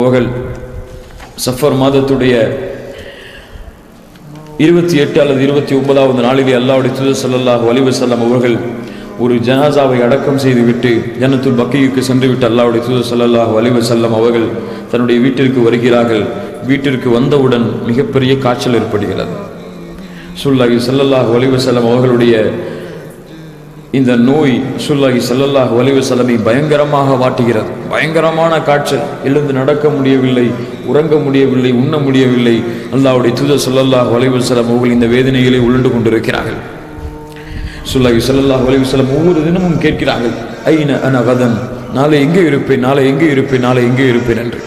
அவர்கள் சஃபர் மாதத்துடைய 28 அல்லது 29வது நாளிலே அல்லாஹ்வுடைய தூதர் ஸல்லல்லாஹு அலைஹி வஸல்லம் அவர்கள் ஒரு ஜனாசாவை அடக்கம் செய்துவிட்டு ஜன்னத்துல் பக்கீக்கு சென்று விட்டு அல்லாஹ்வுடைய தூதர் ஸல்லல்லாஹு அலைஹி வஸல்லம் அவர்கள் தன்னுடைய வீட்டிற்கு வருகிறார்கள். வீட்டிற்கு வந்தவுடன் மிகப்பெரிய காய்ச்சல் ஏற்படுகிறது. ரசூலுல்லாஹி ஸல்லல்லாஹு அலைஹி வஸல்லம் அவர்களுடைய இந்த நோய் ரசூலுல்லாஹி ஸல்லல்லாஹு அலைஹி வஸல்லமை பயங்கரமாக வாட்டுகிறது. பயங்கரமான காய்ச்சல், எழுந்து நடக்க முடியவில்லை, உறங்க முடியவில்லை, உண்ண முடியவில்லை. அல்லாஹ்வுடைய தூதர் ஸல்லல்லாஹு அலைஹி வஸல்லம் அவர்கள் இந்த வேதனைகளை உழண்டு கொண்டிருக்கிறார்கள். ரசூலுல்லாஹி ஸல்லல்லாஹு அலைஹி வஸல்லம் ஒவ்வொரு தினமும் கேட்கிறார்கள், ஐன அன கதன், நாளை எங்கே இருப்பேன், நாளை எங்கே இருப்பேன், நாளை எங்கே இருப்பேன் என்று.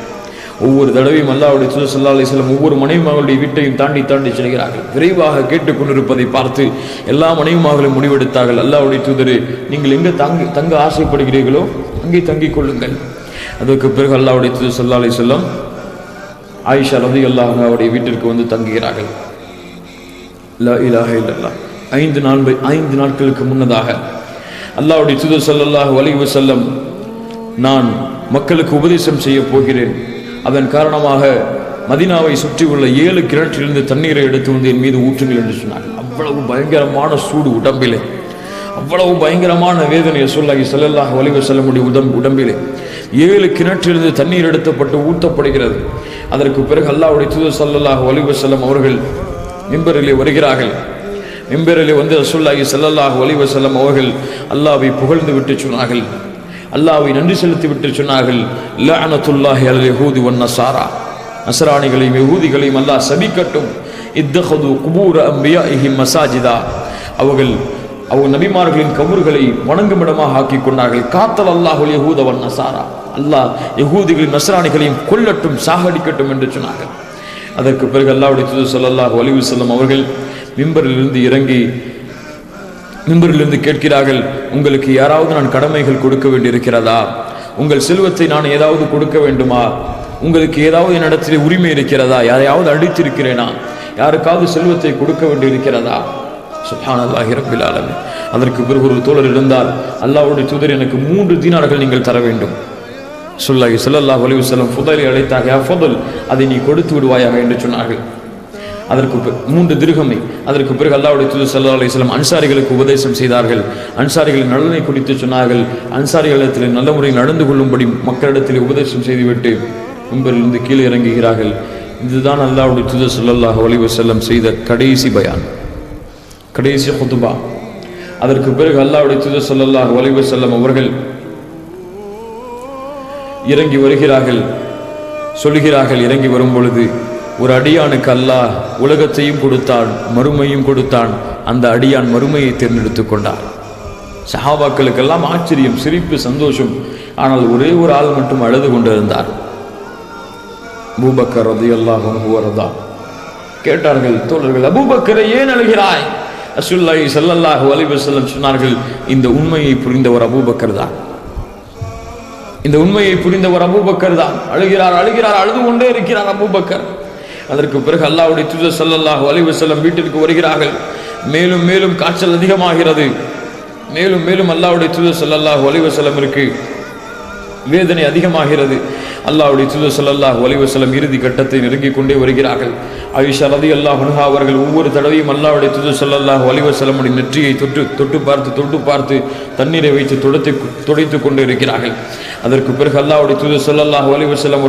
ஒவ்வொரு தடவையும் அல்லாஹ்வுடைய தூதர் ஸல்லல்லாஹு அலைஹி வஸல்லம் ஒவ்வொரு மனைவிமார்களுடைய வீட்டையும் தாண்டி தாண்டி செல்கிறார்கள். விரைவாக கேட்டுக்கொண்டிருப்பதை பார்த்து எல்லா மனைவிமார்களும் முடிவெடுத்தார்கள், அல்லாஹ்வுடைய தூதரே, நீங்கள் எங்கே தங்க ஆசைப்படுகிறீர்களோ அங்கே தங்கிக் கொள்ளுங்கள். அதற்கு பிறகு அல்லாஹ்வுடைய தூதர் ஸல்லல்லாஹு அலைஹி வஸல்லம் ஆயிஷா ரலியல்லாஹு அன்ஹா அவருடைய வீட்டிற்கு வந்து தங்குகிறார்கள். லா இலாஹ இல்லல்லாஹ். 5 நாட்களுக்கு முன்னதாக அல்லாஹ்வுடைய தூதர் ஸல்லல்லாஹு அலைஹி வஸல்லம், நான் மக்களுக்கு உபதேசம் செய்ய போகிறேன், அதன் காரணமாக மதீனாவை சுற்றியுள்ள 7 கிணற்றிலிருந்து தண்ணீரை எடுத்து வந்து என் மீது ஊற்றுங்கள் என்று சொன்னார்கள். அவ்வளவு பயங்கரமான சூடு உடம்பிலே, அவ்வளவு பயங்கரமான வேதனை ரசூலுல்லாஹி ஸல்லல்லாஹு அலைஹி வஸல்லமுடைய உடம்பிலே 7 கிணற்றிலிருந்து தண்ணீர் எடுக்கப்பட்டு ஊற்றப்படுகிறது. அதற்கு பிறகு அல்லாஹ்வுடைய தூதர் ஸல்லல்லாஹு அலைஹி வஸல்லம் அவர்கள் மிம்பரிலே வருகிறார்கள். மிம்பரிலே வந்து ரசூலுல்லாஹி ஸல்லல்லாஹு அலைஹி வஸல்லம் அவர்கள் அல்லாஹ்வை புகழ்ந்து விட்டு சொன்னார்கள், அல்லாஹ்வை நன்றி செலுத்தி விட்டு சொன்னார்கள், லஅனத்துல்லாஹி அலல் யஹூதி வன் நஸாரா, நஸரானிகளையும் யஹூதிகளையும் அல்லாஹ் சபிக்கட்டும். இத்தஹது குபூர அம்பியாஇஹிம் மசாஜிதா, அவர்கள் நபிமார்களின் கபர்களை வணங்குமிடமாக ஆக்கி கொண்டார்கள். காத்தல் அல்லாஹுல் யஹூத வன் நஸாரா, அல்லாஹ் யஹூதிகளின் நஸரானிகளையும் கொல்லட்டும், சாகடிக்கட்டும் என்று சொன்னார்கள். அதற்கு பிறகு அல்லாஹ்வுடைய தூதர் ஸல்லல்லாஹு அலைஹி வஸல்லம் அவர்கள் மிம்பரிலிருந்து கேட்கிறார்கள், உங்களுக்கு யாராவது நான் கடமைகள் கொடுக்க வேண்டியிருக்கிறதா? உங்கள் செல்வத்தை நான் ஏதாவது கொடுக்க வேண்டுமா? உங்களுக்கு ஏதாவது என்னிடத்திலே உரிமை இருக்கிறதா? யாரையாவது அடித்திருக்கிறேனா? யாருக்காவது செல்வத்தை கொடுக்க வேண்டியிருக்கிறதா? சுப்ஹானல்லாஹி ரப்பில் ஆலமீன். அதற்கு பிறகு ஒரு தோழர் இருந்தால், அல்லாஹ்வுடைய தூதர், எனக்கு 3 தீனார்கள் நீங்கள் தர வேண்டும். ரசூலுல்லாஹி ஸல்லல்லாஹு அலைஹி வஸல்லம் ஃபுதைலை அழைத்தார்கள், யா ஃபுதைல், அதை நீ கொடுத்து விடுவாயாக என்று சொன்னார்கள். அதற்கு 3 திர்ஹமை. அதற்கு பிறகு அல்லாஹ்வுடைய தூதர் ஸல்லல்லாஹு அலைஹி வஸல்லம் அன்சாரிகளுக்கு உபதேசம் செய்தார்கள். அன்சாரிகளின் நலனை குறித்து சொன்னார்கள். அன்சாரிகளிடத்தில் நல்ல முறையில் நடந்து கொள்ளும்படி மக்களிடத்தில் உபதேசம் செய்துவிட்டு மிம்பரிலிருந்து கீழே இறங்குகிறார்கள். இதுதான் அல்லாஹ்வுடைய தூதர் ஸல்லல்லாஹு அலைஹி வஸல்லம் செய்த கடைசி பயான், கடைசி குதுபா. அதற்கு பிறகு அல்லாஹ்வுடைய தூதர் ஸல்லல்லாஹு அலைஹி வஸல்லம் அவர்கள் இறங்கி வருகிறார்கள். சொல்கிறார்கள், இறங்கி வரும் பொழுது, ஒரு அடியானுக்கு அல்லாஹ் உலகத்தையும் கொடுத்தான், மறுமையும் கொடுத்தான். அந்த அடியான் மறுமையை தேர்ந்தெடுத்து கொண்டார். சஹாபாக்களுக்கெல்லாம் ஆச்சரியம், சிரிப்பு, சந்தோஷம். ஆனால் ஒரே ஒரு ஆள் மட்டும் அழுது கொண்டிருந்தார், அபூபக்கர் ரலியல்லாஹு அன்ஹு வர்தா. கேட்டார்கள் தோழர்கள், அபூபக்கரை ஏன் அழுகிறாய்? ரசூலுல்லாஹி ஸல்லல்லாஹு அலைஹி வஸல்லம் சொன்னார்கள், இந்த உண்மையை புரிந்தவர் அபூபக்கர் தான், இந்த உண்மையை புரிந்தவர் அபூபக்கர் தான். அழுகிறார், அழுது கொண்டே இருக்கிறார் அபூபக்கர். அதற்கு பிறகு அல்லாஹ்வுடைய தூதர் ஸல்லல்லாஹு அலைஹி வஸல்லம் வீட்டிற்கு வருகிறார்கள். மேலும் மேலும் காய்ச்சல் அதிகமாகிறது. மேலும் மேலும் அல்லாஹ்வுடைய தூதர் ஸல்லல்லாஹு அலைஹி வஸல்லமிற்கு வேதனை அதிகமாகிறது. அல்லாஹ்வுடைய தூதர் ஸல்லல்லாஹு அலைஹி வஸல்லம் இறுதி கட்டத்தை நெருங்கிக் கொண்டே வருகிறார்கள். ஆயிஷா ரலியல்லாஹு அன்ஹா அவர்கள் ஒவ்வொரு தடவையும் அல்லாஹ்வுடைய தூதர் ஸல்லல்லாஹு அலைஹி வஸல்லமுடைய நெற்றியை தொட்டு பார்த்து தண்ணீரை வைத்து துடைத்து கொண்டு இருக்கிறார்கள். அதற்கு பிறகு அல்லாஹ்வுடைய தூதர் ஸல்லல்லாஹு அலைஹி வஸல்லம்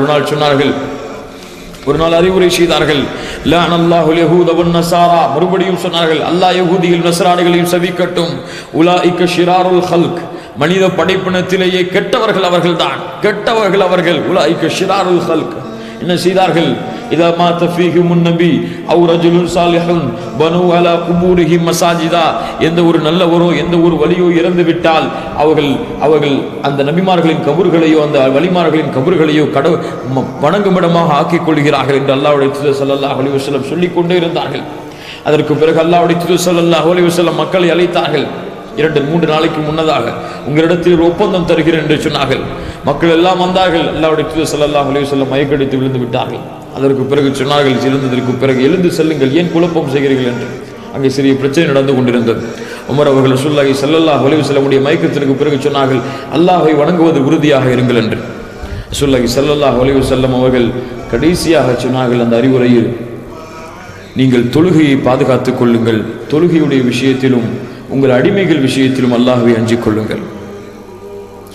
ஒரு நாள் அறிவுரை செய்தார்கள், லஅனல்லாஹுல் யஹூத வன் நஸாரா, மறுபடியும் சொன்னார்கள், அல்லாஹ் யஹூதிகள் நஸரானிகளையும் சபிக்கட்டும். உலாயிக ஷிராருல் ஹல்க், மனித படைப்பினத்திலேயே கெட்டவர்கள் அவர்கள்தான், கெட்டவர்கள் அவர்கள். உலாயிக ஷிராருல் ஹல்க். என்ன செய்தார்கள்? இதா மாத ஃபீஹிமுன் நபி அவ் ரஜுலுன் சாலிஹுன் பனு அலா குபூரிஹி மசாஜிதா, எந்த ஒரு நல்லவரோ எந்த ஒரு வலியோ இறந்து விட்டால் அவர்கள் அந்த நபிமார்களின் கபர்களையோ அந்த வலிமார்களின் கபர்களையோ வணங்குமிடமாக ஆக்கிக் கொள்கிறார்கள் என்று அல்லாஹ்வுடைய தூதர் ஸல்லல்லாஹு அலைஹி வஸல்லம் சொல்லிக் கொண்டே இருந்தார்கள். அதற்கு பிறகு அல்லாஹ்வுடைய தூதர் ஸல்லல்லாஹு அலைஹி வஸல்லம் மக்களை அழைத்தார்கள். 2-3 நாளைக்கு முன்னதாக உங்களிடத்தில் ஒரு ஒப்பந்தம் தருகிறேன் என்று சொன்னார்கள். மக்கள் எல்லாம் வந்தார்கள். அல்லாஹ்வுடைய தூதர் ஸல்லல்லாஹு அலைஹி வஸல்லம் மயக்கடித்து விழுந்து விட்டார்கள். அதற்கு பிறகு சொன்னார்கள், எழுந்ததற்கு பிறகு, எழுந்து செல்லுங்கள், ஏன் குழப்பம் செய்கிறீர்கள் என்று. அங்கே சிறிய பிரச்சனை நடந்து கொண்டிருந்தது. உமர் அவர்கள் ரசூலுல்லாஹி ஸல்லல்லாஹு அலைஹி வஸல்லமுடைய மயக்கத்திற்கு பிறகு சொன்னார்கள், அல்லாஹ்வை வணங்குவது உறுதியாக இருங்கள் என்று. ரசூலுல்லாஹி ஸல்லல்லாஹு அலைஹி வஸல்லம் அவர்கள் கடைசியாக சொன்னார்கள் அந்த அறிவுரையில், நீங்கள் தொழுகையை பாதுகாத்துக் கொள்ளுங்கள், தொழுகையுடைய விஷயத்திலும் உங்கள் அடிமைகள் விஷயத்திலும் அல்லாஹ்வை அஞ்சிக் கொள்ளுங்கள்.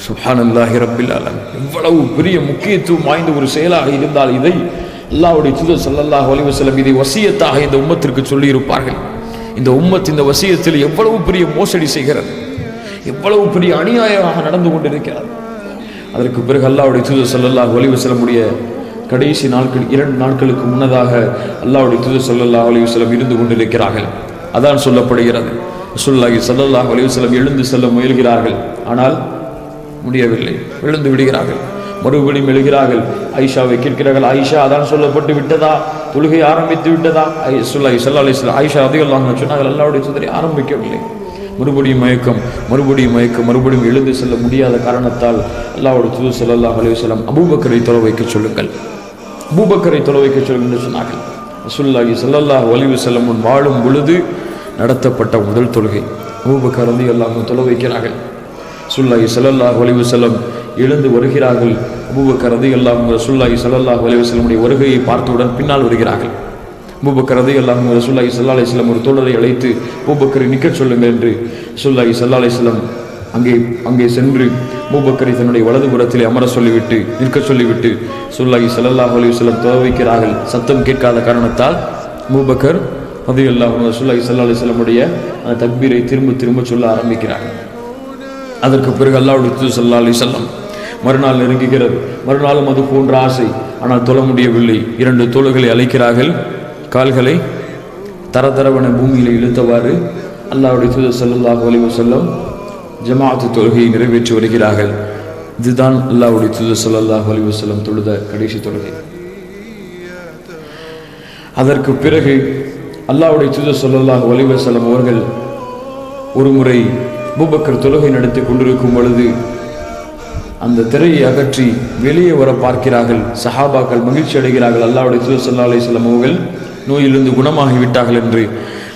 சுப்ஹானல்லாஹி ரப்பில் ஆலமீன். எவ்வளவு பெரிய முக்கியத்துவம் வாய்ந்த ஒரு செயலாக இருந்தால் இதை அல்லாஹ்வுடைய தூதர் ஸல்லல்லாஹு அலைஹி வஸல்லம் இதை வசியத்தாக இந்த உம்மத்திற்கு சொல்லி இருப்பார்கள். இந்த உம்மத் இந்த வசியத்தில் எவ்வளவு பெரிய மோசடி செய்கிறது, எவ்வளவு பெரிய அநியாயமாக நடந்து கொண்டிருக்கிறது. அதற்கு பிறகு அல்லாஹ்வுடைய தூதர் ஸல்லல்லாஹு அலைஹி வஸல்லமுடைய கடைசி நாட்கள் 2 நாட்களுக்கு முன்னதாக அல்லாஹ்வுடைய தூதர் ஸல்லல்லாஹு அலைஹி வஸல்லம் இருந்து கொண்டிருக்கிறார்கள். அதான் சொல்லப்படுகிறது. ரசூலுல்லாஹி ஸல்லல்லாஹு அலைஹி வஸல்லம் எழுந்து செல்ல முயல்கிறார்கள், ஆனால் முடியவில்லை, எழுந்து விடுகிறார்கள். மறுபடியும் எழுகிறார்கள், ஆயிஷாவை கேட்கிறார்கள், ஆயிஷா அதான் சொல்லப்பட்டு விட்டதா, தொழுகை ஆரம்பித்து விட்டதா? ரசூலுல்லாஹி ஸல்லல்லாஹு அலைஹி வஸல்லம் ஆயிஷா ரலியல்லாஹு அன்ஹா சொன்னார்கள், அல்லாஹ்வுடைய தூதரை ஆரம்பிக்கவில்லை. மறுபடியும் மயக்கம், மறுபடியும் எழுந்து செல்ல முடியாத காரணத்தால் அல்லாஹ்வுடைய தூதர் ஸல்லல்லாஹு அலைஹி வஸல்லம் அபூபக்கரை தொழ வைக்க சொல்லுங்கள், அபூபக்கரை தொழ வைக்க சொல்லுங்கள் என்று சொன்னார்கள். ரசூலுல்லாஹி ஸல்லல்லாஹு அலைஹி வஸல்லம் வாழும் பொழுது நடத்தப்பட்ட முதல் தொழுகை. அபூபக்கர் ரலியல்லாஹு அன்ஹு தொழ வைக்கிறார்கள். ரசூலுல்லாஹி ஸல்லல்லாஹு அலைஹி வஸல்லம் எழுந்து வருகிறார்கள். அபூபக்கர் ரலியல்லாஹு அன்ஹு ரசூலுல்லாஹி ஸல்லல்லாஹு அலைஹி வஸல்லமுடைய வருகையை பார்த்தவுடன் பின்னால் வருகிறார்கள். அபூபக்கர் ரலியல்லாஹு அன்ஹு ரசூலுல்லாஹி ஸல்லல்லாஹு அலைஹி வஸல்லம் ஒரு தோழரை அழைத்து அபூபக்கரை நிற்கச் சொல்லுங்கள் என்று ரசூலுல்லாஹி ஸல்லல்லாஹு அலைஹி வஸல்லம் அங்கே சென்று அபூபக்கரை தன்னுடைய வலதுபுறத்திலே அமர சொல்லிவிட்டு நிற்க சொல்லிவிட்டு ரசூலுல்லாஹி ஸல்லல்லாஹு அலைஹி வஸல்லம் தொழ வைக்கிறார்கள். சத்தம் கேட்காத காரணத்தால் அபூபக்கர் ரலியல்லாஹு அன்ஹு ரசூலுல்லாஹி ஸல்லல்லாஹு அலைஹி வஸல்லமுடைய அந்த தக்பீரை திரும்ப சொல்ல ஆரம்பிக்கிறார்கள். அதற்கு பிறகு அல்லாஹ்வுடைய தூதர் ஸல்லல்லாஹு அலைஹி வஸல்லம் மறுநாள் நெருங்குகிறது. மறுநாளும் அது போன்ற ஆசை, ஆனால் தொழ முடியவில்லை. 2 தோள்களை அழைக்கிறார்கள், கால்களை தரதரவன பூமியில் இழுத்தவாறு அல்லாஹ்வுடைய தூதர் ஸல்லல்லாஹு அலைஹி வஸல்லம் ஜமாஅத்து தொழுகையை நிறைவேற்றி வருகிறார்கள். இதுதான் அல்லாஹ்வுடைய தூதர் ஸல்லல்லாஹு அலைஹி வஸல்லம் தொழுத கடைசி தொழுகை. அதற்கு பிறகு அல்லாஹ்வுடைய தூதர் ஸல்லல்லாஹு அலைஹி வஸல்லம் அவர்கள் ஒரு முறை அபூபக்கர் தொழுகை நடத்தி கொண்டிருக்கும் பொழுது அந்த திரையை அகற்றி வெளியே வர பார்க்கிறார்கள். சஹாபாக்கள் மகிழ்ச்சி அடைகிறார்கள், அல்லாஹ்வுடைய தூதர் ஸல்லல்லாஹு அலைஹி வஸல்லம் அவர்கள் நோயிலிருந்து குணமாகிவிட்டார்கள் என்று.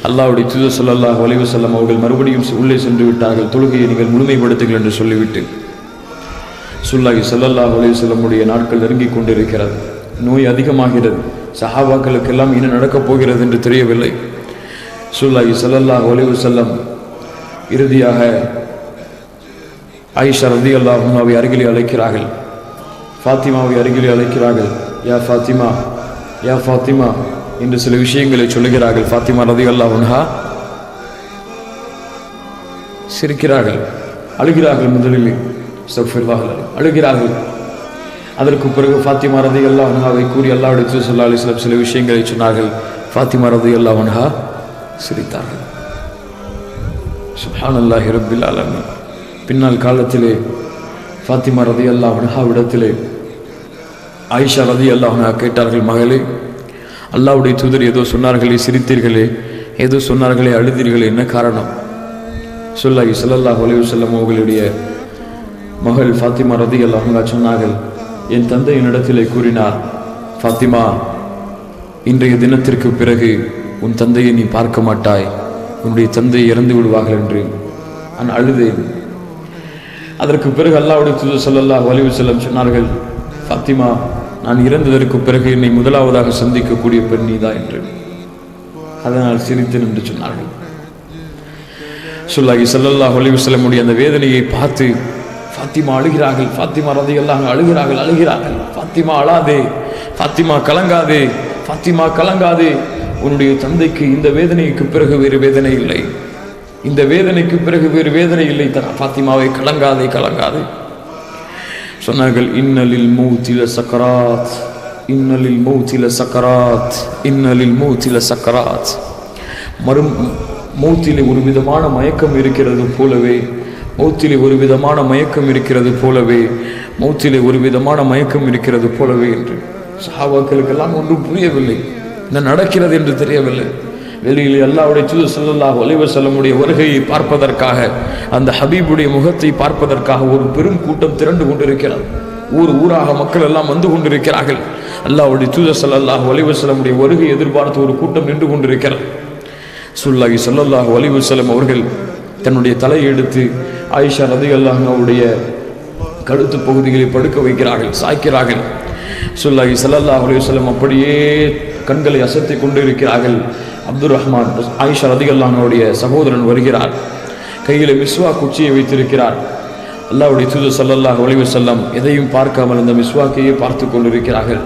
அல்லாஹ்வுடைய தூதர் ஸல்லல்லாஹு அலைஹி வஸல்லம் அவர்கள் மறுபடியும் உள்ளே சென்று விட்டார்கள். தொழுகையை நீங்கள் முழுமைப்படுத்துங்கள் என்று சொல்லிவிட்டு ரசூலுல்லாஹி ஸல்லல்லாஹு அலைஹி வஸல்லமுடைய நாட்கள் நெருங்கிக் கொண்டிருக்கிறது. நோய் அதிகமாகிறது. சஹாபாக்களுக்கெல்லாம் என்ன நடக்கப் போகிறது என்று தெரியவில்லை. ரசூலுல்லாஹி ஸல்லல்லாஹு அலைஹி வஸல்லம் இறுதியாக ஆயிஷா ரலியல்லாஹு அன்ஹாவை அருகிலே அழைக்கிறார்கள், ஃபாத்திமாவை அருகிலே அழைக்கிறார்கள். யா ஃபாத்திமா, யா ஃபாத்திமா என்று சில விஷயங்களை சொல்லுகிறார்கள். ஃபாத்திமா ரலியல்லாஹு அன்ஹா சிரிக்கிறார்கள், அழுகிறார்கள். முதலில் அழுகிறார்கள். அதற்கு பிறகு ஃபாத்திமா ரலியல்லாஹு அன்ஹாவை கூறி அல்லாஹ்வுடைய தூதர் ஸல்லல்லாஹு அலைஹி வஸல்லம் சில விஷயங்களை சொன்னார்கள். ஃபாத்திமா ரலியல்லாஹு அன்ஹா சிரித்தார்கள். சுப்ஹானல்லாஹி ரப்பில் ஆலமீன். பின்னால் காலத்திலே ஃபாத்திமா ரலியல்லாஹு அன்ஹாவிடத்திலே ஆயிஷா ரலியல்லாஹு அன்ஹா கேட்டார்கள், மகளே, அல்லாஹ்வுடைய தூதர் ஏதோ சொன்னார்களே, சிரித்தீர்களே, ஏதோ சொன்னார்களே, அழுதீர்களே, என்ன காரணம்? ரசூலுல்லாஹி ஸல்லல்லாஹு அலைஹி வஸல்லம் அவர்களுடைய மகள் ஃபாத்திமா ரலியல்லாஹு அன்ஹா சொன்னார்கள், என் தந்தை என்னிடத்திலே கூறினார், ஃபாத்திமா, இன்றைய தினத்திற்கு பிறகு உன் தந்தையை நீ பார்க்க மாட்டாய், உன்னுடைய தந்தை இறந்து விடுவார்கள் என்று நான் அழுதேன். அதற்கு பிறகு அல்லாஹ்வுடைய தூதர் ஸல்லல்லாஹு அலைஹி வஸல்லம் சொன்னார்கள், ஃபாத்திமா, நான் இறந்ததற்கு பிறகு என்னை முதலாவதாக சந்திக்கக்கூடிய பெண் நீதான் என்று. அதனால் சிரித்தேன் என்று சொன்னார்கள். ரசூலுல்லாஹி ஸல்லல்லாஹு அலைஹி வஸல்லமுடைய அந்த வேதனையை பார்த்து ஃபாத்திமா அழுகிறார்கள். ஃபாத்திமா ரலியல்லாஹு அன்ஹா அழுகிறார்கள். ஃபாத்திமா அழாதே, ஃபாத்திமா கலங்காதே, ஃபாத்திமா கலங்காதே, உன்னுடைய தந்தைக்கு இந்த வேதனைக்கு பிறகு வேறு வேதனை இல்லை, இந்த வேதனைக்கு பிறகு வேறு வேதனை இல்லை. ஃபாத்திமாவை கலங்காதே சொன்னார்கள். இன்னலில் மௌத்தில சக்கராத், இன்னலில் மௌத்தில சக்கராத், இன்னலில் மௌத்தில சக்கராத். மௌத்திலே ஒரு விதமான மயக்கம் இருக்கிறது போலவே, மௌத்திலே ஒரு விதமான மயக்கம் இருக்கிறது போலவே, மௌத்திலே ஒரு விதமான மயக்கம் இருக்கிறது போலவே என்று. சஹாபாக்களுக்கெல்லாம் ஒன்றும் புரியவில்லை, என்ன நடக்கிறது என்று தெரியவில்லை. வெளியில் அல்லாஹ்வுடைய தூதர் ஸல்லல்லாஹு அலைஹி வஸல்லமுடைய வருகையை பார்ப்பதற்காக, அந்த ஹபீபுடைய முகத்தை பார்ப்பதற்காக ஒரு பெரும் கூட்டம் திரண்டு கொண்டிருக்கிறது. ஊராக மக்கள் எல்லாம் வந்து கொண்டிருக்கிறார்கள். அல்லாஹ்வுடைய தூதர் ஸல்லல்லாஹு அலைஹி வஸல்லமுடைய வருகை எதிர்பார்த்து ஒரு கூட்டம் நின்று கொண்டிருக்கிறது. ரசூலுல்லாஹி ஸல்லல்லாஹு அலைஹி வஸல்லம் அவர்கள் தன்னுடைய தலையை எடுத்து ஆயிஷா ரலியல்லாஹு அன்ஹாவுடைய கழுத்து பகுதிகளை படுக்க வைக்கிறார்கள், சாய்க்கிறார்கள். ரசூலுல்லாஹி ஸல்லல்லாஹு அலைஹி வஸல்லம் அப்படியே கண்களை அசத்தி கொண்டு இருக்கிறார்கள். அப்துர் ரஹ்மான் ஆயிஷா ரலியல்லாஹு அன்ஹாவுடைய சகோதரன் வருகிறார். கையில் மிஸ்வாக் குச்சியை வைத்திருக்கிறார். அல்லாஹ்வுடைய தூதர் ஸல்லல்லாஹு அலைஹி வஸல்லம் எதையும் பார்க்காமல் அந்த மிஸ்வாக்கையே பார்த்து கொண்டிருக்கிறார்கள்.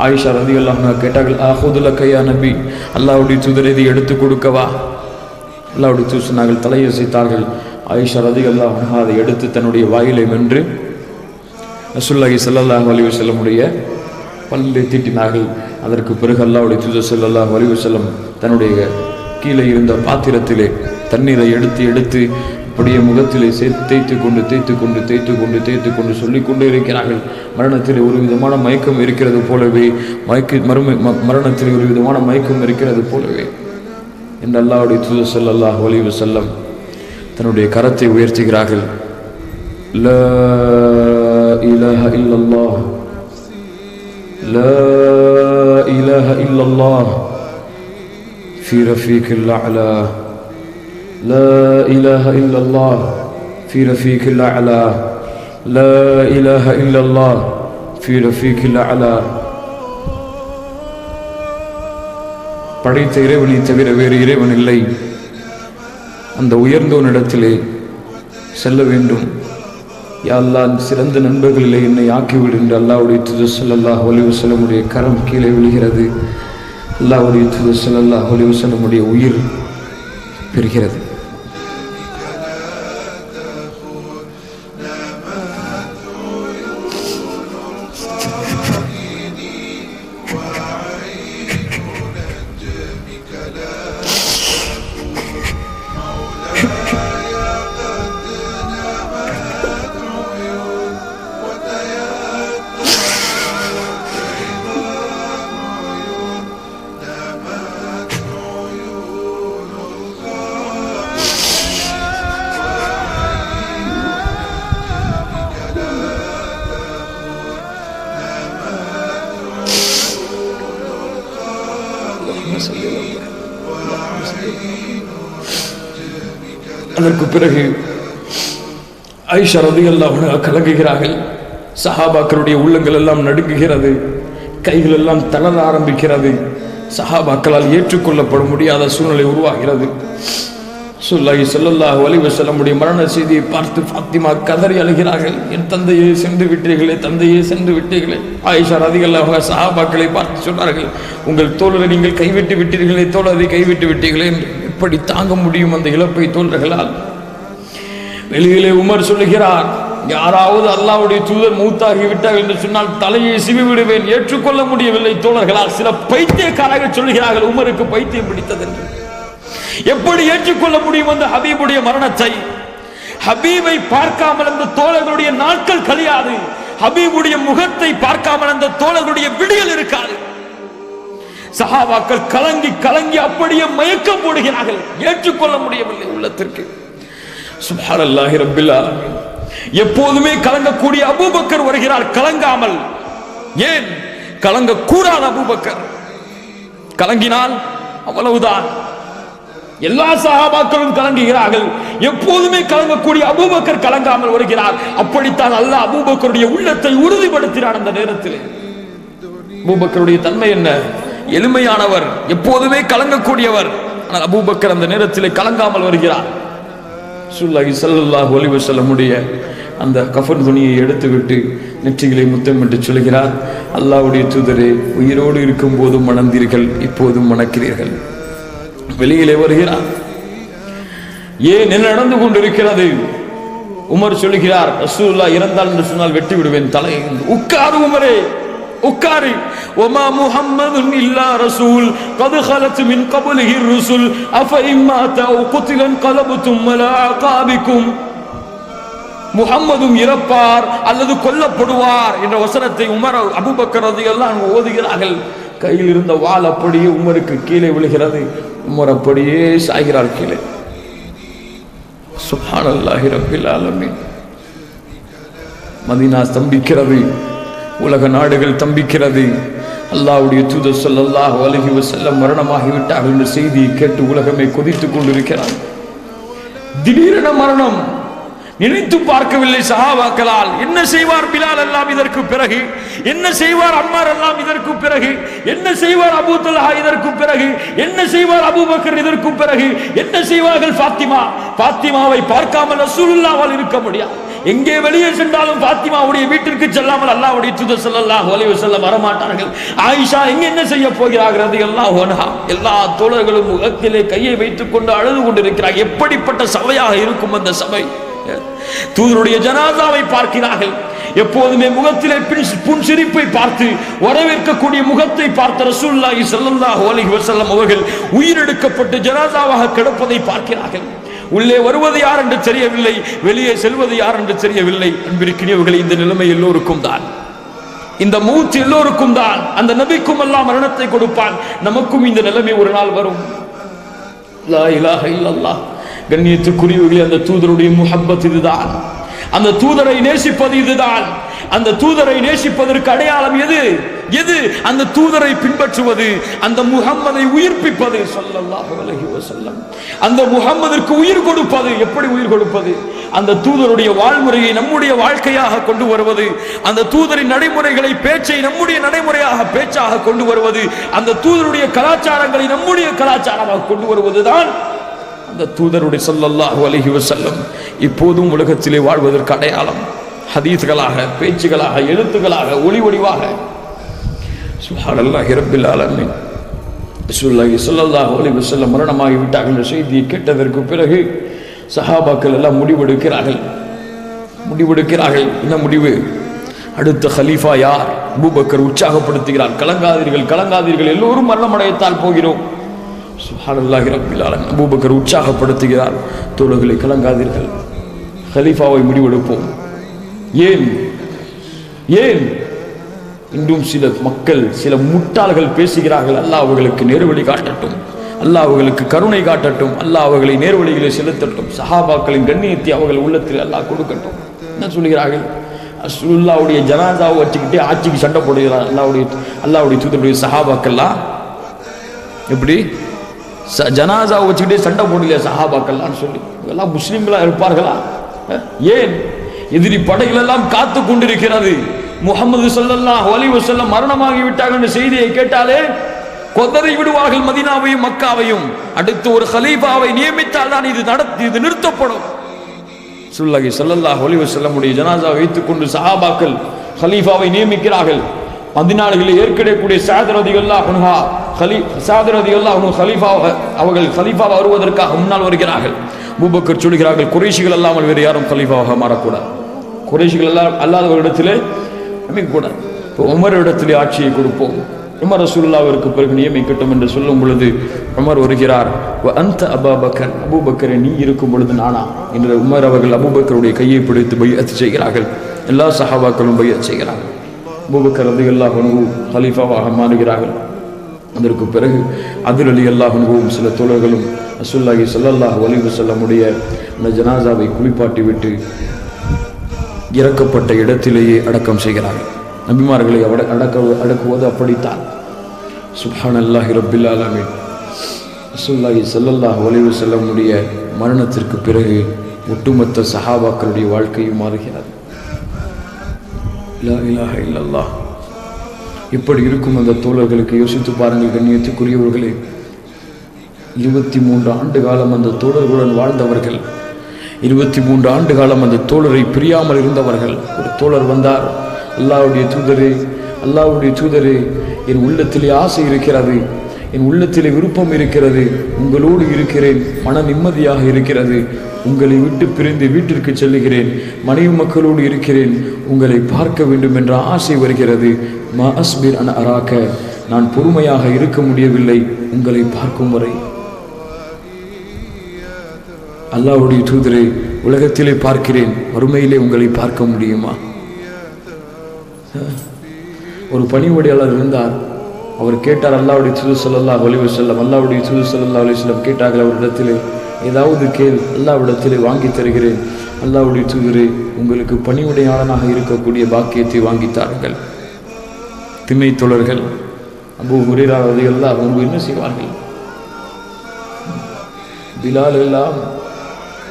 ஆயிஷா ரலியல்லாஹு அன்ஹா கேட்டார்கள், ஆஹுது லக யா நபி, அல்லாஹ்வுடைய தூதர் இதை எடுத்து கொடுக்கவா? அல்லாஹ்வுடைய தூதர் சொன்னார்கள், தலையசைத்தார்கள். ஆயிஷா ரலியல்லாஹு அன்ஹா அதை எடுத்து தன்னுடைய வாயிலை மென்று ரசூலுல்லாஹி ஸல்லல்லாஹு அலைஹி வஸல்லமுடைய பல்லை தீட்டினார்கள். அதற்கு பிறகு அல்லாஹ்வுடைய தூதர் ஸல்லல்லாஹு அலைஹி வஸல்லம் தன்னுடைய கீழே இருந்த பாத்திரத்திலே தண்ணீரை எடுத்து அப்படியே முகத்திலே தேய்த்து கொண்டு சொல்லிக் கொண்டு இருக்கிறார்கள். மரணத்தில் ஒரு விதமான மயக்கம் இருக்கிறது போலவே மரணத்தில் ஒரு விதமான மயக்கம் இருக்கிறது போலவே என்று அல்லாஹ்வுடைய தூதர் ஸல்லல்லாஹு அலைஹி வஸல்லம் தன்னுடைய கரத்தை உயர்த்துகிறார்கள். லா இலாஹ இல்லல்லாஹ், லா இலாஹ இல்லல்லாஹ் ஃபீ ரஃபீகில் அலா, لا إله إلا الله في رفيق الأعلى، لا إله إلا الله في رفيق الأعلى. படைத்த இறைவனை தவிர வேறு இறைவன் இல்லை. அந்த உயர்ந்தவனிடத்திலே செல்ல வேண்டும். யா அல்லாஹ், சிறந்த நண்பர்களிலே என்னை ஆக்கிவிடு என்று அல்லாஹ்வுடைய தூதர் ஸல்லல்லாஹு அலைஹி வஸல்லமுடைய கரம் கீழே விழுகிறது. அல்லாஹ்வுடைய தூதர் ஸல்லல்லாஹு அலைஹி வஸல்லமுடைய உயிர் பெறுகிறது. அதற்கு பிறகு ஆயிஷா ரலியல்லாஹு அன்ஹா கலங்குகிறார்கள். சஹாபாக்களுடைய உள்ளங்கள் எல்லாம் நடுங்குகிறது, கைகள் எல்லாம் தளர ஆரம்பிக்கிறது. சஹாபாக்களால் ஏற்றுக்கொள்ளப்பட முடியாத சூழ்நிலை உருவாகிறது. ரசூலுல்லாஹி ஸல்லல்லாஹு அலைஹி வஸல்லமுடைய மரண செய்தியை பார்த்து ஃபாத்திமா கதறி அழுகிறார்கள். என் தந்தையே சென்று விட்டீர்களே, தந்தையே சென்று விட்டீர்களே. ஆயிஷா ரலியல்லாஹு அன்ஹா சஹாபாக்களை பார்த்து சொன்னார்கள், உங்கள் தோழரை நீங்கள் கைவிட்டு விட்டீர்களே, தோழரை கைவிட்டு விட்டீர்களே என்று. எப்படி தாங்க முடியும் அந்த இழப்பை தோழர்களால்? வெளியிலே உமர் சொல்லுகிறார், யாராவது அல்லாஹ்வுடைய தூதர் மௌத்தாகி விட்டார்கள் என்று சொன்னால் தலையை சிவி விடுவேன், ஏற்றுக்கொள்ள முடியவில்லை தோழர்களால். சில பைத்தியக்காரர்கள் சொல்லுகிறார்கள் உமருக்கு பைத்தியம் பிடித்தது என்று. எப்படி ஏற்றுக்கொள்ள முடியும் அந்த ஹபீபுடைய மரணத்தை? ஹபீபை பார்க்காமல் அந்த தோழர்களுடைய நாட்கள் கழியாது. ஹபீபுடைய முகத்தை பார்க்காமல் அந்த தோழர்களுடைய விடியல் இருக்காது. சஹாபாக்கள் கலங்கி கலங்கி அப்படியே மயக்கம் போடுகிறார்கள். ஏற்றுக்கொள்ள முடியவில்லை உள்ளத்திற்கு. சுப்ஹானல்லாஹி ரப்பில் ஆலமீன். எப்போதுமே கலங்கக்கூடிய அபூபக்கர் வருகிறார் கலங்காமல். ஏன் கலங்க கூடாத அபூபக்கர்? கலங்கினால் அவ்வளவுதான். எல்லா சஹாபாக்களும் கலங்குகிறார்கள். எப்போதுமே கலங்கக்கூடிய அபூபக்கர் கலங்காமல் வருகிறார். அப்படித்தான் அல்லாஹ் அபூபக்கருடைய உள்ளத்தை உறுதிப்படுத்தினார் அந்த நேரத்தில். அபூபக்கருடைய தன்மை என்ன? எளிமையானவர், எப்போதுமே கலங்கக்கூடியவர். ஆனால் அபூபக்கர் அந்த நேரத்தில் கலங்காமல் வருகிறார். ரசூலுல்லாஹி ஸல்லல்லாஹு அலைஹி வஸல்லமுடைய அந்த கஃன் துணியை எடுத்துவிட்டு நெற்றிகளை முத்தமிட்டு சொல்கிறார், அல்லாஹ்வுடைய தூதரே, உயிரோடு இருக்கும் போதும் மணந்தீர்கள், இப்போதும் மணக்கிறீர்கள். வெளியிலே வருகிறார். ஏன் என்ன நடந்து கொண்டிருக்கிறது? உமர் சொல்கிறார், ரசூலுல்லாஹ் இறந்தால் என்று சொன்னால் வெட்டி விடுவேன் தலையை. உட்காரு உமரே, உட்காரு. وما محمد الا رسول قد خلت من قبله الرسل افإن مات او قتل انقلبتم على اعقابكم. முஹம்மதும் இறப்பார் அல்லது கொல்லப்படுவார் என்ற வசனத்தை உமர் அபூபக்கர் ரலியல்லாஹு அன்ஹு ஓதுகிறார்கள். கையில் இருந்த வாள் அப்படியே உமருக்கு கீழே விழுகிறது. உமர் அப்படியே சாய்கிறார் கீழே. சுப்ஹானல்லாஹி ரப்பில் ஆலமீன். மதீனா ஸ்தம்பிக்கிறது, உலக நாடுகள் தம்பிக்கிறது. அல்லாஹ்வுடைய தூதர் ஸல்லல்லாஹு அலைஹி வஸல்லம் மரணமாகிவிட்டார்கள் என்ற செய்தியை கேட்டு உலகமே கொதித்துக் கொண்டிருக்கிறார். திடீரென மரணம். நினைத்து பார்க்கவில்லை சஹாபாக்களால். என்ன செய்வார் பிலால் எல்லாம் இதற்கு பிறகு, என்ன செய்வார் அம்மார் எல்லாம் இதற்கு பிறகு, என்ன செய்வார் அபூ தல்ஹா இதற்கு பிறகு, என்ன செய்வார் அபூபக்கர் இதற்கு பிறகு, என்ன செய்வார்கள் பாத்திமாவை பார்க்காமல் ரசூலுல்லாஹ்வால் இருக்க முடியாது. எங்கே வெளியே சென்றாலும் பாத்திமாவுடைய வீட்டிற்கு செல்லாமல் அல்லாஹ்வுடைய தூதர் ஸல்லல்லாஹு அலைஹி வஸல்லம் வரமாட்டார்கள். ஆயிஷா எங்க என்ன செய்ய போகிறார்கள் ரலியல்லாஹு அன்ஹா. எல்லா தோழர்களும் முகத்திலே கையை வைத்துக் கொண்டு அழுது கொண்டிருக்கிறார்கள். எப்படிப்பட்ட சபையாக இருக்கும் அந்த சபை. தூதருடைய ஜனாசாவை பார்க்கிறார்கள். எப்போதுமே முகத்திலே புன்சிரிப்பை பார்த்து வரவேற்கக்கூடிய முகத்தை பார்த்த ரசூலுல்லாஹி ஸல்லல்லாஹு அலைஹி வஸல்லம் அவர்கள் உயிரெடுக்கப்பட்டு ஜனாசாவாக கிடப்பதை பார்க்கிறார்கள். உள்ளே வருவது யார் என்று தெரியவில்லை, வெளியே செல்வது யார் என்று தெரியவில்லை. அன்பிற்கினியவர்களே, இந்த நிலைமை எல்லோருக்கும் தான், இந்த மௌத் எல்லோருக்கும் தான். அந்த நபிக்கும் அல்லாஹ் மரணத்தை கொடுப்பான், நமக்கும் இந்த நிலைமை ஒரு நாள் வரும். லா இலாஹ இல்லல்லாஹ். கண்ணியத்துக்குரியவர்களே, அந்த தூதருடைய முஹப்பத் இதுதான், அந்த தூதரை நேசிப்பது இதுதான். அந்த தூதரை நேசிப்பதற்கு அடையாளம் எது? அந்த தூதரை பின்பற்றுவது, அந்த முஹம்மதை உயிர்ப்பிப்பது ஸல்லல்லாஹு அலைஹி வஸல்லம். அந்த முஹம்மதிற்கு உயிர் கொடுப்பது. எப்படி உயிர் கொடுப்பது? அந்த தூதருடைய வாழ்முறையை நம்முடைய வாழ்க்கையாக கொண்டு வருவது, அந்த தூதரின் நடைமுறைகளை பேச்சை நம்முடைய நடைமுறையாக பேச்சாக கொண்டு வருவது, அந்த தூதருடைய கலாச்சாரங்களை நம்முடைய கலாச்சாரமாக கொண்டு வருவதுதான் அந்த தூதருடைய ஸல்லல்லாஹு அலைஹி வஸல்லம் இப்போதும் உலகத்திலே வாழ்வதற்கு அடையாளம். ஹதீஸ்களாக, பேச்சுகளாக, எழுத்துக்களாக, ஒளி ஒளிவாக. சுப்ஹானல்லாஹி ரப்பில் ஆலமீன். ரசூலுல்லாஹி ஸல்லல்லாஹு அலைஹி வஸல்லம் மரணமாகி விட்டார்கள் என்ற செய்தியை கேட்டதற்கு பிறகு சஹாபாக்கள் எல்லாம் முடிவெடுக்கிறார்கள். என்ன முடிவு? அடுத்த ஹலீஃபா யார்? அபூபக்கர் உற்சாகப்படுத்துகிறார். கலங்காதீர்கள், எல்லோரும் மரணமடையத்தான் போகிறோம். சுப்ஹானல்லாஹி ரப்பில் ஆலமீன். அபூபக்கர் உற்சாகப்படுத்துகிறார், தோழர்களே கலங்காதீர்கள், ஹலீஃபாவை முடிவெடுப்போம். ஏன் இன்றும் சில மக்கள், சில முட்டாள்கள் பேசுகிறார்கள். அல்லாஹ் அவர்களுக்கு நேர்வழி காட்டட்டும், அல்லாஹ் அவர்களுக்கு கருணை காட்டட்டும், அல்லாஹ் அவர்களை நேர்வழிகளை செலுத்தட்டும், சஹாபாக்களின் கண்ணியத்தை அவர்கள் உள்ளத்தில் அல்லாஹ் கொடுக்கட்டும். என்ன சொல்கிறார்கள்? ரசூலுல்லாஹ்வுடைய ஜனாசாவை வச்சுக்கிட்டே ஆட்சிக்கு சண்டை போடுகிறார் அல்லாஹ்வுடைய தூதருடைய சஹாபாக்கள்லாம். எப்படி ஜனாசாவை வச்சுக்கிட்டே சண்டை போடலையா சஹாபாக்கள்லாம் சொல்லி? எல்லாம் முஸ்லிம்களா இருப்பார்களா? ஏன்? எதிரி படைகள் எல்லாம் காத்து கொண்டிருக்கிறது. முஹம்மது ஸல்லல்லாஹு அலைஹி வஸல்லம் மரணமாகி விட்டார்கள் என்ற செய்தியை கேட்டாலே கொதறி விடுவார்கள் மதீனாவையும் மக்காவையும். அடுத்து ஒரு கலீஃபாவை நியமித்தால் தான் இது நிறுத்தப்படும். ரசூலுல்லாஹி ஸல்லல்லாஹு அலைஹி வஸல்லம் உடைய ஜனாசாவை வைத்துக் கொண்டு சஹாபாக்கள் கலீஃபாவை நியமிக்கிறார்கள். மதீனாவில் ஏற்கனவே ஸஅத் ரலியல்லாஹு அன்ஹு அவர்கள் கலீஃபா வருவதற்காக முன்னால் வருகிறார்கள். அபூபக்கர் சொல்கிறார்கள், குறைஷிகள் அல்லாமல் வேறு யாரும் கலீஃபாவாக மாறக்கூடாது, குறைஷிகள் அல்லாதவரிடத்திலே அமைக்கக்கூடாது, உமரிடத்திலே ஆட்சியை கொடுப்போம், உமர் ரசூலுல்லாஹ்விற்கு பிறகு நியமிக்கட்டும் என்று சொல்லும் பொழுது உமர் வருகிறார். அந்த அபூபக்கரை நீ இருக்கும் பொழுது நானா என்று உமர் அவர்கள் அபூபக்கருடைய கையை பிடித்து பைஅத் செய்கிறார்கள். எல்லா சஹாபாக்களும் பைஅத் செய்கிறார்கள். அபூபக்கர் ரலியல்லாஹு அன்ஹு கலீஃபாவாக மாறுகிறார்கள். அதற்கு பிறகு அதுல் ரலியல்லாஹு அன்ஹுவும் சில தோழர்களும் ரசூலுல்லாஹி ஸல்லல்லாஹு அலைஹி வஸல்லம் உடைய அந்த ஜனாசாவை குளிப்பாட்டி விட்டு இறக்கப்பட்ட இடத்திலேயே அடக்கம் செய்கிறார்கள். நபிமார்களை அடக்குவது அப்படித்தான். சுப்ஹானல்லாஹி ரப்பில் ஆலமீன். ரசூலுல்லாஹி ஸல்லல்லாஹு அலைஹி வஸல்லம் உடைய மரணத்திற்கு பிறகு ஒட்டுமொத்த சஹாபாக்களுடைய வாழ்க்கையும் மாறுகிறது. லா இலாஹ இல்லல்லாஹ். இப்படி இருக்கும் அந்த தோழர்களுக்கு யோசித்து பாருங்கள் கண்ணியத்துக்குரியவர்களே. 23 ஆண்டு காலம் அந்த தோழர்களுடன் வாழ்ந்தவர்கள், 23 ஆண்டு காலம் அந்த தோழரை பிரியாமல் இருந்தவர்கள். ஒரு தோழர் வந்தார், அல்லாஹ்வுடைய தூதரே, என் உள்ளத்திலே ஆசை இருக்கிறது, என் உள்ளத்திலே விருப்பம் இருக்கிறது, உங்களோடு இருக்கிறேன், மன நிம்மதியாக இருக்கிறது, உங்களை விட்டு பிரிந்து வீட்டிற்கு செல்லுகிறேன், மனைவி மக்களோடு இருக்கிறேன், உங்களை பார்க்க வேண்டும் என்ற ஆசை வருகிறது. மா அஸ்பிர் அன் அராக்க, நான் பொறுமையாக இருக்க முடியவில்லை உங்களை பார்க்கும் வரை. அல்லாஹ்வுடைய தூதரே, உலகத்திலே பார்க்கிறேன், மறுமையிலே உங்களை பார்க்க முடியுமா? ஒரு பணிவுடையாளர் இருந்தார். அவர் கேட்டார் அல்லாஹ்வுடைய தூதர் ஸல்லல்லாஹு அலைஹி வஸல்லம், அல்லாஹ்வுடைய தூதர் ஸல்லல்லாஹு அலைஹி வஸல்லம் கேட்டார்கள் அவரிடத்திலே, ஏதாவது கேள், அல்லாஹ்விடத்திலே வாங்கி தருகிறேன். அல்லாஹ்வுடைய தூதரே, உங்களுக்கு பணிவுடையாளனாக இருக்கக்கூடிய பாக்கியத்தை வாங்கித்தார்கள். திண்ணை தோழர்கள் அபூ ஹுரைரா ரலியல்லாஹு அன்ஹு என்ன செய்வார்கள்? பிலால் எல்லாம்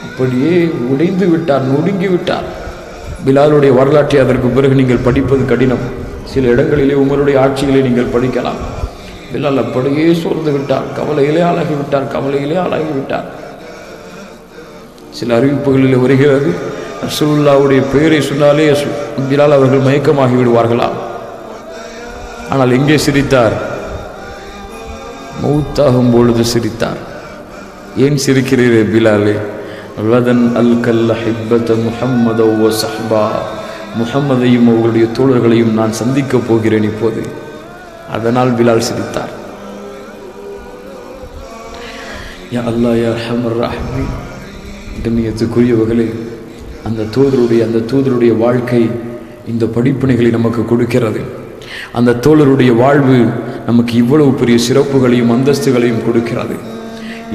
அப்படியே உடைந்து விட்டார், நொறுங்கி விட்டார். பிலாலுடைய வரலாற்றை அதற்கு பிறகு நீங்கள் படிப்பது கடினம். சில இடங்களிலே உமருடைய ஆட்சிகளை நீங்கள் படிக்கலாம். பிலால் அப்படியே சோர்ந்து விட்டார், கவலையிலே ஆளாகிவிட்டார். சில அறிவிப்புகளில் வருகிறது, ரசூலுல்லாஹ்வுடைய பெயரை சொன்னாலே பிலால் அவர்கள் மயக்கமாகி விடுவார்களாம். ஆனால் எங்கே சிரித்தார்? மௌத்தாகும் பொழுது சிரித்தார். ஏன் சிரிக்கிறீரே பிலாலே? ரதன் அல் கல்ல ஹிப்பத முஹம்மத வ ஸஹ்பா, முஹம்மதையும் அவர்களுடைய தோழர்களையும் நான் சந்திக்கப் போகிறேன் இப்போது. அதனால் பிலால் சிரித்தார். யா அல்லாஹ் யா அர்ஹமர் ராஹிமீன். கண்ணியத்துக்குரியவர்களே, அந்த தூதருடைய வாழ்க்கை இந்த படிப்பினைகளை நமக்கு கொடுக்கிறது. அந்த தோழருடைய வாழ்வு நமக்கு இவ்வளவு பெரிய சிறப்புகளையும் அந்தஸ்துகளையும் கொடுக்கிறது.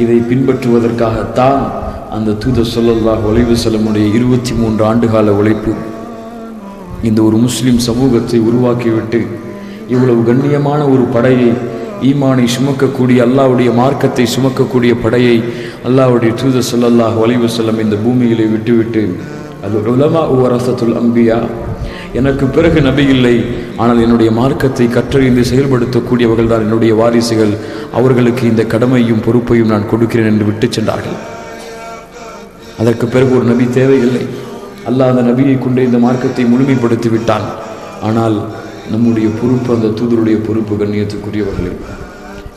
இதை பின்பற்றுவதற்காகத்தான் அந்த தூதர் ஸல்லல்லாஹு அலைஹி வஸல்லமுடைய 23 ஆண்டுகால உழைப்பு. இந்த ஒரு முஸ்லிம் சமூகத்தை உருவாக்கிவிட்டு இவ்வளவு கண்ணியமான ஒரு படையை, ஈமானை சுமக்கக்கூடிய, அல்லாஹ்வுடைய மார்க்கத்தை சுமக்கக்கூடிய படையை அல்லாஹ்வுடைய தூதர் ஸல்லல்லாஹு அலைஹி வஸல்லம் இந்த பூமியிலே விட்டுவிட்டு, அது உலமா வரஸத்துல் அம்பியா, எனக்கு பிறகு நபி இல்லை, ஆனால் என்னுடைய மார்க்கத்தை கற்றறிந்து செயல்படுத்தக்கூடியவர்கள் தான் என்னுடைய வாரிசுகள், அவர்களுக்கு இந்த கடமையும் பொறுப்பையும் நான் கொடுக்கிறேன் என்று விட்டு சென்றார்கள். அதற்கு பிறகு ஒரு நபி தேவையில்லை. அல்லாஹ் அந்த நபியை கொண்டு இந்த மார்க்கத்தை முழுமைப்படுத்தி விட்டான். ஆனால் நம்முடைய பொறுப்பு அந்த தூதருடைய பொறுப்பு. கண்ணியத்துக்குரியவர்களே,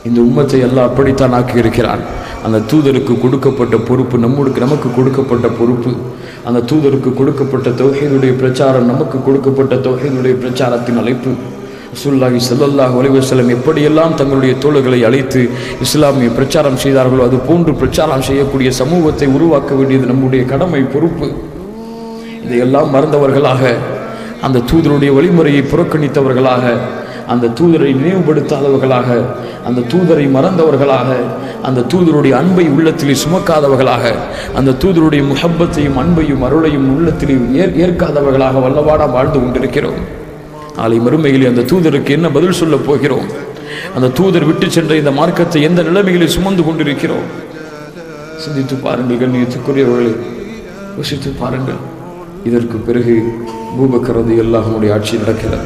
இந்த உம்மத்தை அல்லாஹ் அப்படித்தான் ஆக்கி இருக்கிறான். அந்த தூதருக்கு கொடுக்கப்பட்ட பொறுப்பு நமக்கு கொடுக்கப்பட்ட பொறுப்பு. அந்த தூதருக்கு கொடுக்கப்பட்ட தௌஹீதுடைய பிரச்சாரம் நமக்கு கொடுக்கப்பட்ட தௌஹீதுடைய பிரச்சாரத்தின் அழைப்பு. ரசூலுல்லாஹி ஸல்லல்லாஹு அலைஹி வஸல்லம் எப்படியெல்லாம் தங்களுடைய தோழர்களை அழைத்து இஸ்லாமிய பிரச்சாரம் செய்தார்களோ அது போன்று பிரச்சாரம் செய்யக்கூடிய சமூகத்தை உருவாக்க வேண்டியது நம்முடைய கடமை, பொறுப்பு. இதையெல்லாம் மறந்தவர்களாக, அந்த தூதருடைய வழிமுறையை புறக்கணித்தவர்களாக, அந்த தூதரை நினைவுபடுத்தாதவர்களாக, அந்த தூதரை மறந்தவர்களாக, அந்த தூதருடைய அன்பை உள்ளத்திலே சுமக்காதவர்களாக, அந்த தூதருடைய முஹப்பத்தையும் அன்பையும் அருளையும் உள்ளத்திலே ஏற்காதவர்களாக வல்லவாடா வாழ்ந்து கொண்டிருக்கிறோம். நாளை மறுமையில் அந்த தூதருக்கு என்ன பதில் சொல்ல போகிறோம்? அந்த தூதர் விட்டு சென்ற இந்த மார்க்கத்தை எந்த நிலைமைகளை சுமந்து கொண்டிருக்கிறோம்? சிந்தித்து பாருங்கள் கண்ணியத்துக்குரியவர்களே, யோசித்து பாருங்கள். இதற்கு பிறகு அபூபக்கர் ரலியல்லாஹு அன்ஹு ஆட்சி நடக்கிறது.